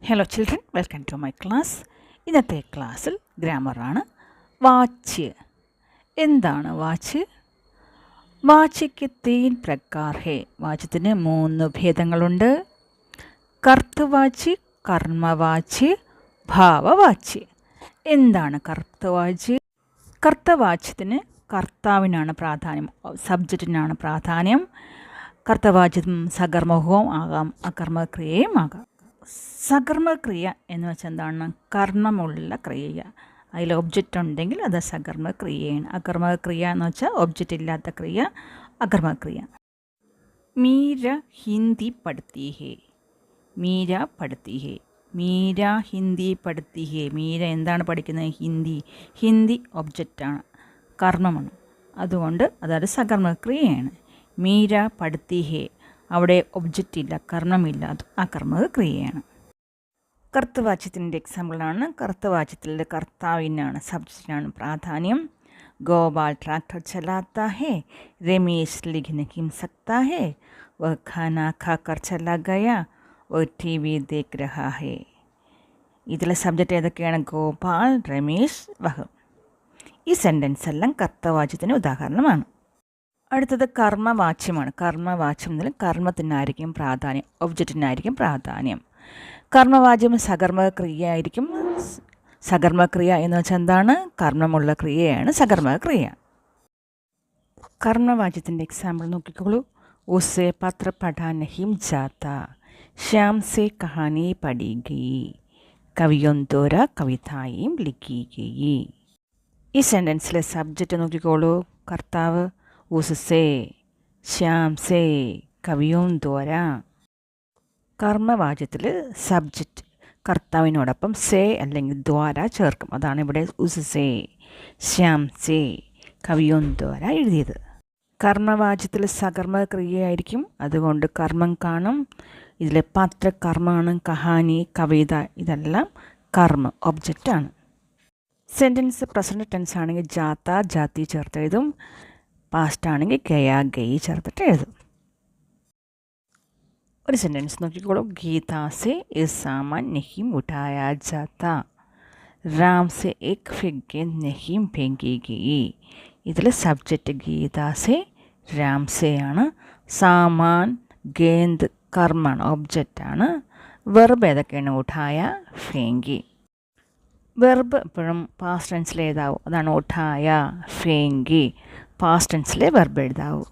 Hello children, welcome to my class. ഇന്നത്തെ ക്ലാസ്സിൽ ഗ്രാമറാണ്. Watch. എന്താണ് വാച്ച്? വാച്യക്ക് 3 പ്രകാർ ഹേ. വാച്യത്തിന് 3 ഭേദങ്ങളുണ്ട്. കർത്തവാച്ച്, കർമ്മവാച്ച്, ഭാവവാച്ച്. എന്താണ് കർത്തവാച്ച്? കർത്തവാച്യത്തിന് കർത്താവിനാണ് പ്രാധാന്യം, സബ്ജക്റ്റിനാണ് പ്രാധാന്യം. കർത്തവാച്യം സകർമ്മകവും ആകാം, അകർമ്മക്രിയയും ആകാം. സകർമ്മക്രിയ എന്ന് വെച്ചാൽ എന്താണ്? കർമ്മമുള്ള ക്രിയ. അതിൽ ഒബ്ജക്റ്റ് ഉണ്ടെങ്കിൽ അത് സകർമ്മക്രിയയാണ്. അകർമ്മക്രിയ എന്ന് വെച്ചാൽ ഒബ്ജക്റ്റ് ഇല്ലാത്ത ക്രിയ അകർമ്മക്രിയ. മീര ഹിന്ദി പഠിത്തി ഹേ. മീര പഠിത്തി ഹേ. മീര ഹിന്ദി പഠിത്തി ഹേ. മീര എന്താണ് പഠിക്കുന്നത്? ഹിന്ദി. ഹിന്ദി ഒബ്ജക്റ്റാണ്, കർമ്മമാണ്. അതുകൊണ്ട് അതൊരു സകർമ്മക്രിയയാണ്. മീര പഠിത്തി ഹേ. അവിടെ ഒബ്ജക്റ്റ് ഇല്ല, കർമ്മമില്ല, അത് അകർമ്മക്രിയയാണ്. കർത്തവാച്യത്തിൻ്റെ എക്സാമ്പിളാണ്. കർത്തവാച്യത്തിലെ കർത്താവിനാണ്, സബ്ജക്റ്റിനാണ് പ്രാധാന്യം. ഗോപാൽ ട്രാക്ടർ ചലാത്ത ഹേ. രമേശ് ലിഖ് നഹീം സക്താ ഹേ. വഹ് ഖാനാ ഖാക്കർ ചലാ ഗയാ. വഹ് ടി വി ദേഖ് രഹാ ഹേ. ഇതിലെ സബ്ജക്റ്റ് ഏതൊക്കെയാണ്? ഗോപാൽ, രമേശ്, വഹ്. ഈ സെൻറ്റൻസ് എല്ലാം കർത്തവാച്യത്തിന് ഉദാഹരണമാണ്. അടുത്തത് കർമ്മവാച്യമാണ്. കർമ്മവാച്യം എന്നതിൽ കർമ്മത്തിനായിരിക്കും പ്രാധാന്യം, ഒബ്ജക്റ്റിനായിരിക്കും പ്രാധാന്യം. കർമ്മവാച്യം സകർമ്മക്രിയ ആയിരിക്കും. സകർമ്മക്രിയ എന്ന് വെച്ചാൽ എന്താണ്? കർമ്മമുള്ള ക്രിയയാണ് സകർമ്മക്രിയ. കർമ്മവാച്യത്തിൻ്റെ എക്സാമ്പിൾ നോക്കിക്കോളൂ. ഉസേ പത്ര പഠാൻ നഹീം ജാത്ത. ശ്യാം സേ കഹാനി പഠി ഗയി. കവിയൊന്തോര കവിതായും ലിഖി ഗയി. ഈ സെൻറ്റൻസിലെ സബ്ജക്റ്റ് നോക്കിക്കോളൂ. കർത്താവ് ഉസ്സേ, ശ്യാം സേ, കവിയോന്തോര. കർമ്മവാച്യത്തിൽ സബ്ജക്റ്റ് കർത്താവിനോടൊപ്പം സേ അല്ലെങ്കിൽ ദ്വാര ചേർക്കും. അതാണ് ഇവിടെ ഉസ്സേ, ശ്യാം സേ, കവിയോന്തോര എഴുതിയത്. കർമ്മവാച്യത്തിൽ സകർമ്മക്രിയയായിരിക്കും, അതുകൊണ്ട് കർമ്മം കാണും. ഇതിലെ പത്ര കർമ്മമാണ്. കഹാനി, കവിത, ഇതെല്ലാം കർമ്മ ഒബ്ജക്റ്റാണ്. സെൻറ്റൻസ് പ്രസൻറ്റ് ടെൻസ് ആണെങ്കിൽ ജാത്ത, ജാതി ചേർത്ത് എഴുതും. പാസ്റ്റ് ആണെങ്കിൽ ഗയാ, ഗയി ചേർത്തിട്ട് എഴുതും. ഒരു സെൻറ്റൻസ് നോക്കിക്കോളൂ. ഗീത സെ ഇസ് സാമാൻ നഹീം ഉഠായാ ജാത്ത. രാം സെ എക് ഫിഗേന്ദ് നഹീം ഫെങ്കി ഗയി. ഇതിൽ സബ്ജക്റ്റ് ഗീത സെ, രാം സെ ആണ്. സാമാൻ, ഗേന്ദ് കർമ്മാണ്, ഒബ്ജക്റ്റാണ്. വെർബ് ഏതൊക്കെയാണ്? ഉഠായ, ഫേങ്കി. വെർബ് എപ്പോഴും പാസ്റ്റ് ടെൻസിൽ എഴുതാവൂ. അതാണ് ഉഠായ, ഫേങ്കി. Past ടെൻസിലെ verb എഴുതാവൂ.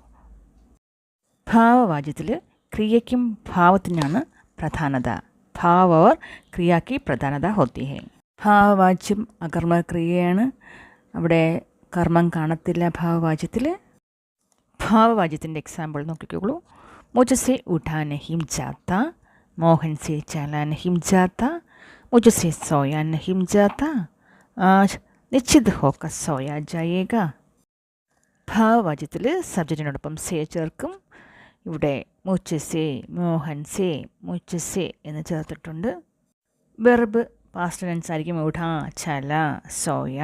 ഭാവവാച്യത്തിൽ ക്രിയയ്ക്കും ഭാവത്തിനാണ് പ്രധാനത. ഭാവ और क्रिया की प्रधानता होती है. ഭാവവാച്യം അകർമ്മക്രിയയാണ്. അവിടെ കർമ്മം കാണത്തില്ല ഭാവവാച്യത്തിൽ. ഭാവവാച്യത്തിൻ്റെ എക്സാമ്പിൾ നോക്കിക്കോളൂ. മുझसे उठा नहीं जाता. मोहन से चला नहीं जाता. मुझसे सोया नहीं जाता. आज निश्चित होकर सोया जाएगा. ഭാവവാച്യത്തിൽ സബ്ജക്റ്റിനോടൊപ്പം സേ ചേർക്കും. ഇവിടെ മുझसे, മോഹൻ സേ, മുझसे എന്ന് ചേർത്തിട്ടുണ്ട്. വെർബ് പാസ്റ്റ് ടെൻസ് ആയിരിക്കും. ഉഠാ, ചല, സോയ.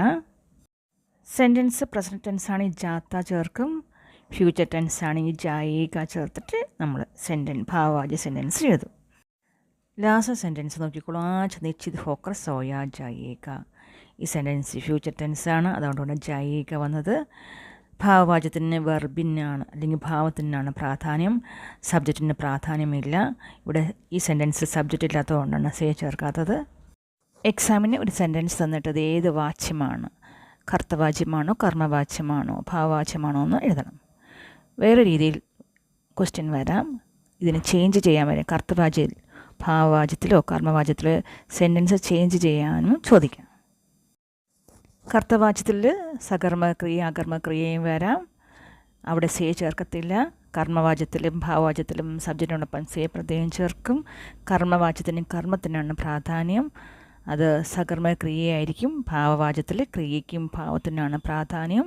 സെൻറ്റൻസ് പ്രസൻറ്റ് ടെൻസ് ആണെങ്കിൽ ജാത്ത ചേർക്കും. ഫ്യൂച്ചർ ടെൻസ് ആണെങ്കിൽ ജായേക ചേർത്തിട്ട് നമ്മൾ ഭാവവാച്യ സെൻറ്റൻസ് എഴുതും. ലാസ്റ്റ് സെൻറ്റൻസ് നോക്കിക്കോളൂ. ആജ് നിശ്ചിത് ഹോക്കർ സോയ ജായേക. ഈ സെൻറ്റൻസ് ഫ്യൂച്ചർ ടെൻസാണ്, അതുകൊണ്ടാണ് ജായേക വന്നത്. ഭാവവാച്യത്തിന് വെർബിനാണ് അല്ലെങ്കിൽ ഭാവത്തിനാണ് പ്രാധാന്യം, സബ്ജക്റ്റിന് പ്രാധാന്യമില്ല. ഇവിടെ ഈ സെൻറ്റൻസ് സബ്ജക്റ്റ് ഇല്ലാത്തതുകൊണ്ടാണ് സേ ചേർക്കാത്തത്. എക്സാമിന് ഒരു സെൻറ്റൻസ് തന്നിട്ട് അത് ഏത് വാച്യമാണ്, കർത്തവാച്യമാണോ, കർമ്മവാച്യമാണോ, ഭാവവാച്യമാണോ എന്ന് എഴുതണം. വേറെ രീതിയിൽ ക്വസ്റ്റ്യൻ വരാം. ഇതിന് ചേഞ്ച് ചെയ്യാൻ വരാം. കർത്തവാച്യ ഭാവവാച്യത്തിലോ കർമ്മവാച്യത്തിലോ സെൻറ്റൻസ് ചേഞ്ച് ചെയ്യാനും ചോദിക്കാം. കർത്തവാച്യത്തിൽ സകർമ്മക്രിയ അകർമ്മക്രിയയും വരാം. അവിടെ സേ ചേർക്കത്തില്ല. കർമ്മവാച്യത്തിലും ഭാവവാച്യത്തിലും സബ്ജക്റ്റിനോടൊപ്പം സേ പ്രത്യേകം ചേർക്കും. കർമ്മവാച്യത്തിനും കർമ്മത്തിനാണ് പ്രാധാന്യം, അത് സകർമ്മക്രിയയായിരിക്കും. ഭാവവാച്യത്തിൽ ക്രിയയ്ക്കും ഭാവത്തിനാണ് പ്രാധാന്യം.